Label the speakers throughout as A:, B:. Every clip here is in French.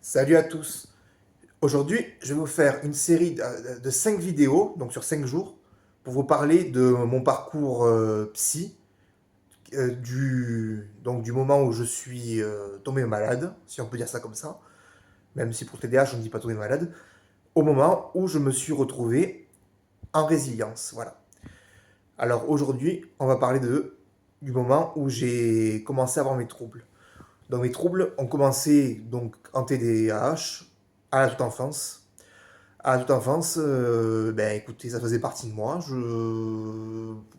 A: Salut à tous. Aujourd'hui, je vais vous faire une série de 5 vidéos, donc sur 5 jours, pour vous parler de mon parcours psy, du moment où je suis tombé malade, si on peut dire ça comme ça, même si pour TDAH on ne dit pas tomber malade, au moment où je me suis retrouvé en résilience. Voilà. Alors aujourd'hui, on va parler du moment où j'ai commencé à avoir mes troubles. Donc mes troubles ont commencé donc en TDAH à la toute enfance. À toute enfance, ben écoutez, ça faisait partie de moi.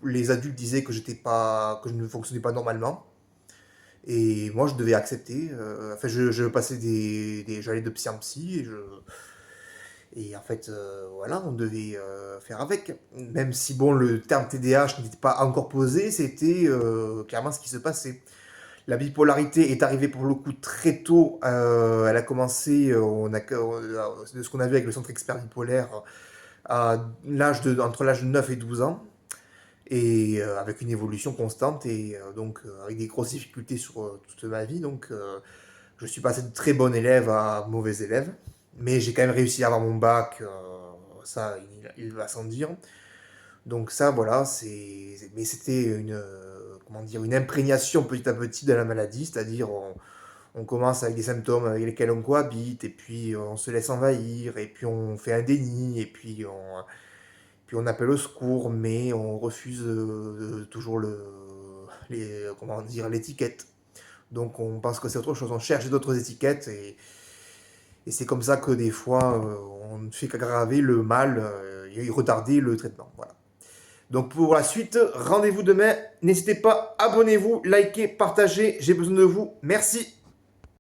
A: Les adultes disaient que que je ne fonctionnais pas normalement. Et moi, je devais accepter. Enfin, je passais j'allais de psy en psy et en fait, voilà, on devait faire avec. Même si bon, le terme TDAH n'était pas encore posé, c'était clairement ce qui se passait. La bipolarité est arrivée pour le coup très tôt. Elle a commencé, de ce qu'on a vu avec le centre expert bipolaire, entre l'âge de 9 et 12 ans, et avec une évolution constante, et avec des grosses difficultés sur toute ma vie. Je suis passé de très bon élève à mauvais élève, mais j'ai quand même réussi à avoir mon bac, ça, il va sans dire. Donc ça, voilà, mais c'était comment dire, une imprégnation petit à petit de la maladie, c'est-à-dire on commence avec des symptômes avec lesquels on cohabite, et puis on se laisse envahir, et puis on fait un déni, et puis on appelle au secours, mais on refuse toujours comment dire, l'étiquette. Donc on pense que c'est autre chose, on cherche d'autres étiquettes, et c'est comme ça que des fois on ne fait qu'aggraver le mal et retarder le traitement. Voilà. Donc pour la suite, rendez-vous demain. N'hésitez pas, abonnez-vous, likez, partagez, j'ai besoin de vous. Merci.